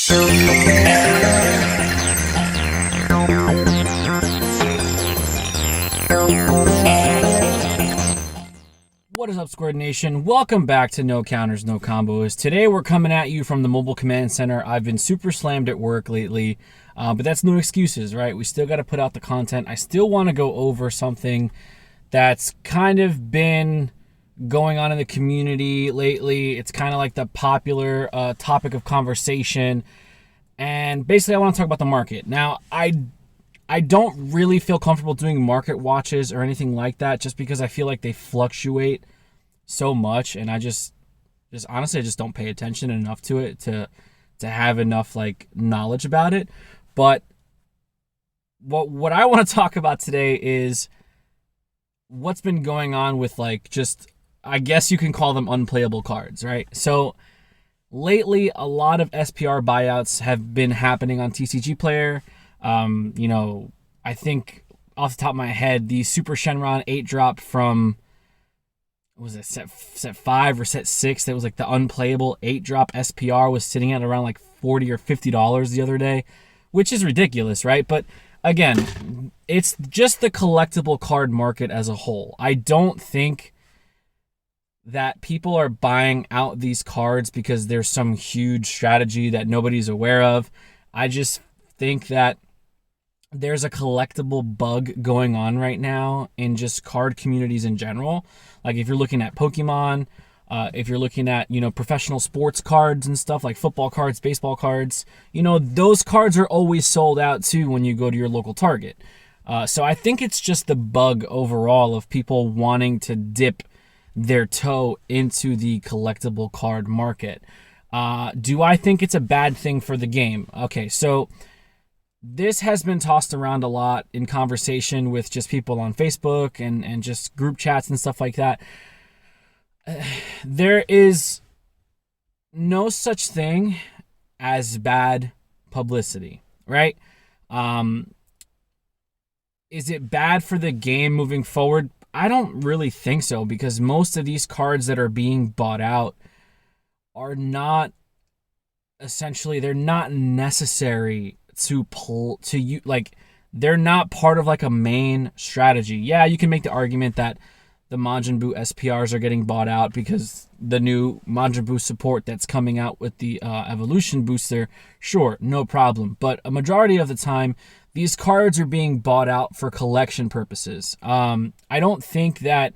What is up, Squared Nation? Welcome back to No Counters, No Combos. Today we're coming at you from the Mobile Command Center. I've been super slammed at work lately, but that's no excuses, right? We still got to put out the content. I still want to go over something that's kind of been going on in the community lately. It's kind of like the popular topic of conversation. And basically, I want to talk about the market. Now, I don't really feel comfortable doing market watches or anything like that just because I feel like they fluctuate so much, and I just honestly I just don't pay attention enough to it to have enough like knowledge about it. But what I want to talk about today is what's been going on with like just, I guess you can call them unplayable cards, right? So lately a lot of SPR buyouts have been happening on TCG Player. I think off the top of my head, the Super Shenron 8-drop from, was it set 5 or set 6? That was like the unplayable 8-drop SPR was sitting at around like $40 or $50 the other day, which is ridiculous, right? But again, it's just the collectible card market as a whole. I don't think that people are buying out these cards because there's some huge strategy that nobody's aware of. I just think that there's a collectible bug going on right now in just card communities in general. Like if you're looking at Pokemon, if you're looking at, professional sports cards and stuff like football cards, baseball cards, those cards are always sold out too when you go to your local Target. So I think it's just the bug overall of people wanting to dip their toe into the collectible card market. Do I think it's a bad thing for the game? Okay, so this has been tossed around a lot in conversation with just people on Facebook and just group chats and stuff like that. There is no such thing as bad publicity, right? Is it bad for the game moving forward? I don't really think so, because most of these cards that are being bought out are not, essentially, they're not necessary they're not part of like a main strategy. Yeah, you can make the argument that the Majin Buu SPRs are getting bought out because the new Majin Buu support that's coming out with the evolution booster. Sure, no problem. But a majority of the time, these cards are being bought out for collection purposes. I don't think that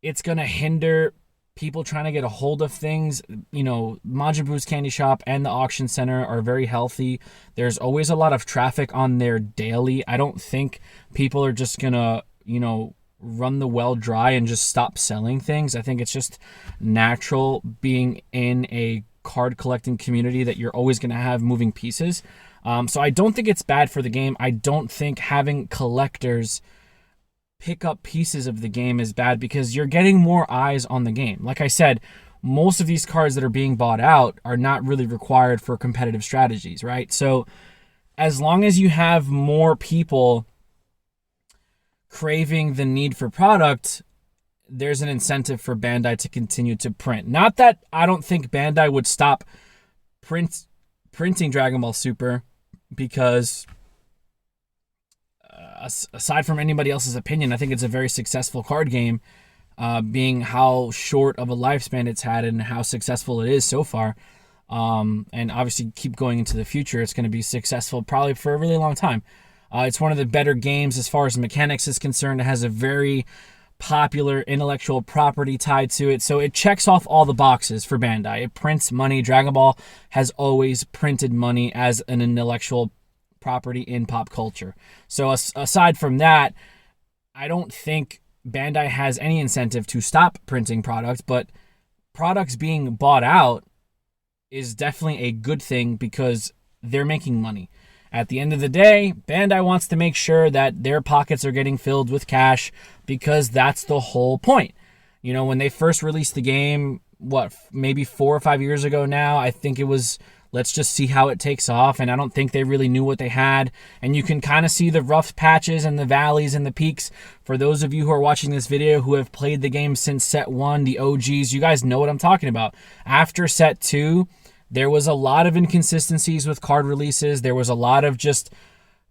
it's going to hinder people trying to get a hold of things. Majin Buu's Candy Shop and the Auction Center are very healthy. There's always a lot of traffic on there daily. I don't think people are just going to, run the well dry and just stop selling things. I think it's just natural being in a card collecting community that you're always going to have moving pieces. So I don't think it's bad for the game. I don't think having collectors pick up pieces of the game is bad because you're getting more eyes on the game. Like I said, most of these cards that are being bought out are not really required for competitive strategies, right? So as long as you have more people craving the need for product, there's an incentive for Bandai to continue to print. Not that I don't think Bandai would stop printing Dragon Ball Super, because aside from anybody else's opinion, I think it's a very successful card game, being how short of a lifespan it's had and how successful it is so far. And obviously keep going into the future. It's going to be successful probably for a really long time. It's one of the better games as far as mechanics is concerned. It has a very popular intellectual property tied to it. So it checks off all the boxes for Bandai. It prints money. Dragon Ball has always printed money as an intellectual property in pop culture. So aside from that, I don't think Bandai has any incentive to stop printing products, but products being bought out is definitely a good thing because they're making money. At the end of the day, Bandai wants to make sure that their pockets are getting filled with cash, because that's the whole point. When they first released the game, maybe 4 or 5 years ago now, I think it was, let's just see how it takes off. And I don't think they really knew what they had. And you can kind of see the rough patches and the valleys and the peaks. For those of you who are watching this video who have played the game since set 1, the OGs, you guys know what I'm talking about. After set 2, There was a lot of inconsistencies with card releases. There was a lot of just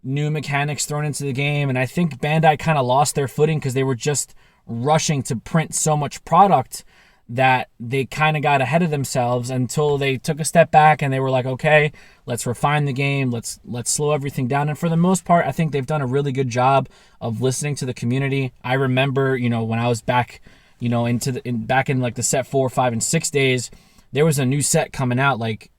new mechanics thrown into the game. And I think Bandai kind of lost their footing because they were just rushing to print so much product that they kind of got ahead of themselves until they took a step back and they were like, okay, let's refine the game. Let's slow everything down. And for the most part, I think they've done a really good job of listening to the community. I remember, when I was back, back in like the set 4, 5, and 6 days, there was a new set coming out like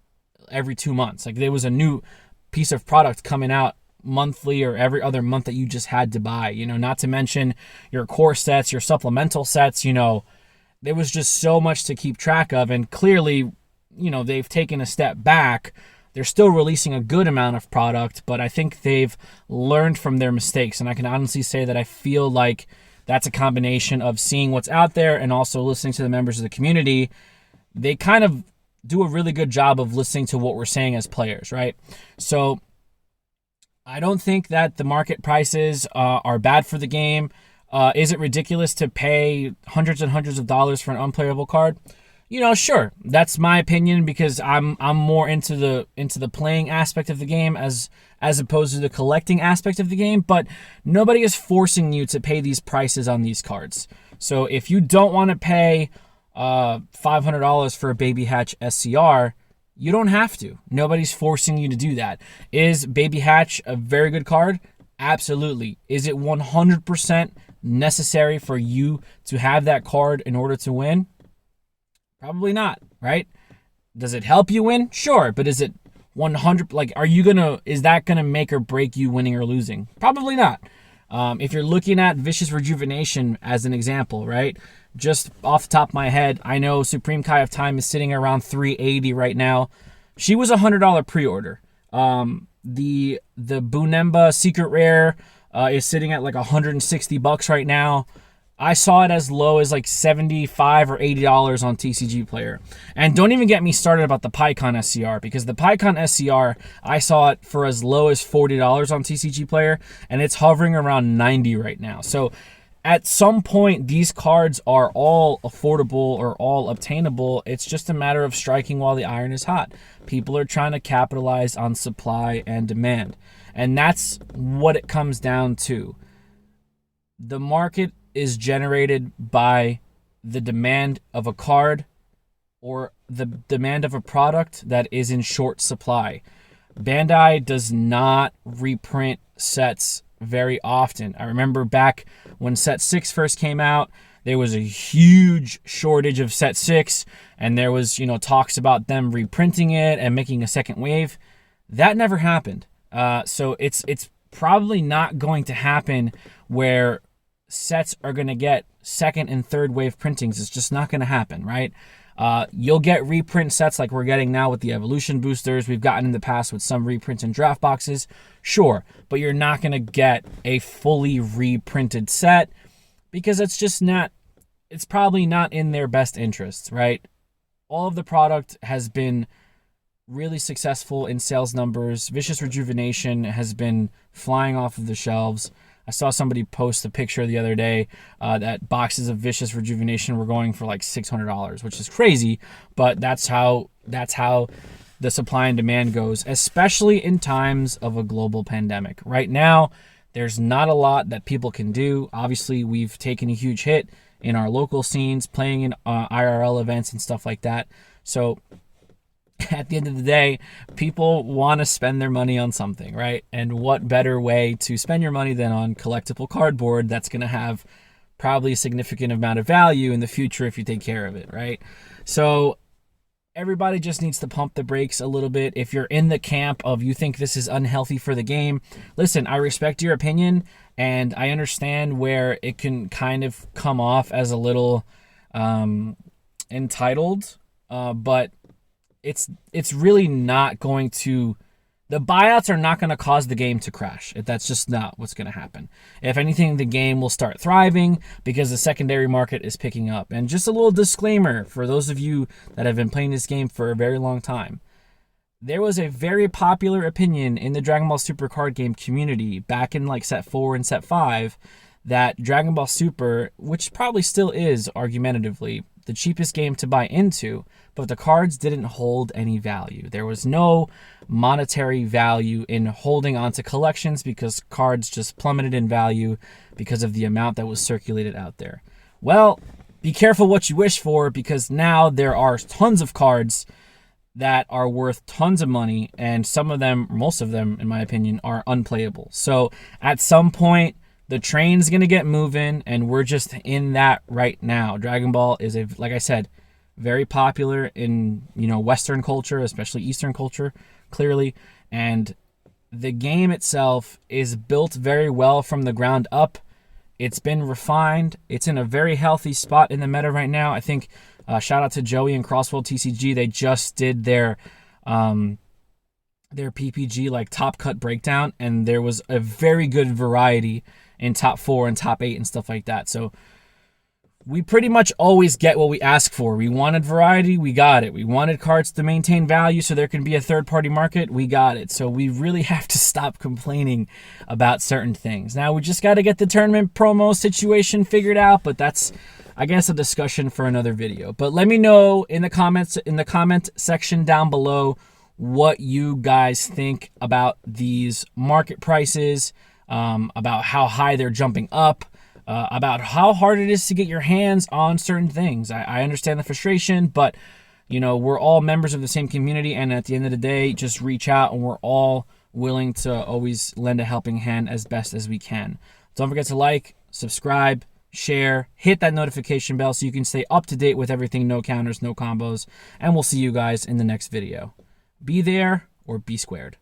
every 2 months. Like there was a new piece of product coming out monthly or every other month that you just had to buy, not to mention your core sets, your supplemental sets, there was just so much to keep track of. And clearly, they've taken a step back. They're still releasing a good amount of product, but I think they've learned from their mistakes. And I can honestly say that I feel like that's a combination of seeing what's out there and also listening to the members of the community. They kind of do a really good job of listening to what we're saying as players, right? So I don't think that the market prices are bad for the game. Is it ridiculous to pay hundreds and hundreds of dollars for an unplayable card? Sure. That's my opinion because I'm more into the playing aspect of the game as opposed to the collecting aspect of the game. But nobody is forcing you to pay these prices on these cards. So if you don't want to pay $500 for a Baby Hatch SCR, you don't have to. Nobody's forcing you to do that. Is Baby Hatch a very good card? Absolutely. Is it 100% necessary for you to have that card in order to win? Probably not, right? Does it help you win? Sure, but is it 100 is that gonna make or break you winning or losing? Probably not. If you're looking at Vicious Rejuvenation as an example, right? Just off the top of my head, I know Supreme Kai of Time is sitting around $380 right now. She was a $100 pre-order. The Bunemba Secret Rare is sitting at like $160 right now. I saw it as low as like $75 or $80 on TCG Player. And don't even get me started about the PyCon SCR, because the PyCon SCR, I saw it for as low as $40 on TCG Player, and it's hovering around $90 right now. So at some point, these cards are all affordable or all obtainable. It's just a matter of striking while the iron is hot. People are trying to capitalize on supply and demand. And that's what it comes down to. The market is generated by the demand of a card or the demand of a product that is in short supply. Bandai does not reprint sets very often. I remember back when Set 6 first came out, there was a huge shortage of Set 6, and there was, talks about them reprinting it and making a second wave. That never happened. So it's probably not going to happen where sets are going to get second and third wave printings. It's just not going to happen, right? You'll get reprint sets like we're getting now with the evolution boosters. We've gotten in the past with some reprints and draft boxes. Sure, but you're not going to get a fully reprinted set because it's probably not in their best interests, right? All of the product has been really successful in sales numbers. Vicious Rejuvenation has been flying off of the shelves. I saw somebody post a picture the other day that boxes of Vicious Rejuvenation were going for like $600, which is crazy, but that's how the supply and demand goes, especially in times of a global pandemic. Right now, there's not a lot that people can do. Obviously, we've taken a huge hit in our local scenes, playing in IRL events and stuff like that. So at the end of the day, people want to spend their money on something, right? And what better way to spend your money than on collectible cardboard that's going to have probably a significant amount of value in the future if you take care of it, right? So everybody just needs to pump the brakes a little bit. If you're in the camp of you think this is unhealthy for the game, listen, I respect your opinion, and I understand where it can kind of come off as a little entitled, but it's really not going to. The buyouts are not going to cause the game to crash. That's just not what's going to happen. If anything, the game will start thriving because the secondary market is picking up. And just a little disclaimer for those of you that have been playing this game for a very long time. There was a very popular opinion in the Dragon Ball Super card game community back in like Set 4 and Set 5 that Dragon Ball Super, which probably still is argumentatively, the cheapest game to buy into, but the cards didn't hold any value. There was no monetary value in holding onto collections because cards just plummeted in value because of the amount that was circulated out there. Well, be careful what you wish for, because now there are tons of cards that are worth tons of money, and some of them, most of them, in my opinion, are unplayable. So at some point, the train's going to get moving, and we're just in that right now. Dragon Ball is, like I said, very popular in, Western culture, especially Eastern culture, clearly. And the game itself is built very well from the ground up. It's been refined. It's in a very healthy spot in the meta right now. I think, shout out to Joey and Crossworld TCG. They just did their PPG like top cut breakdown, and there was a very good variety in top 4 and top 8 and stuff like that. So we pretty much always get what we ask for. We wanted variety, we got it. We wanted cards to maintain value so there can be a third-party market, we got it. So we really have to stop complaining about certain things. Now we just got to get the tournament promo situation figured out, but that's, I guess, a discussion for another video. But let me know in the comment section down below what you guys think about these market prices, about how high they're jumping up, about how hard it is to get your hands on certain things. I understand the frustration, but we're all members of the same community, and at the end of the day, just reach out, and we're all willing to always lend a helping hand as best as we can. Don't forget to like, subscribe, share, hit that notification bell so you can stay up to date with everything No Counters, No Combos, and we'll see you guys in the next video. Be there or be squared.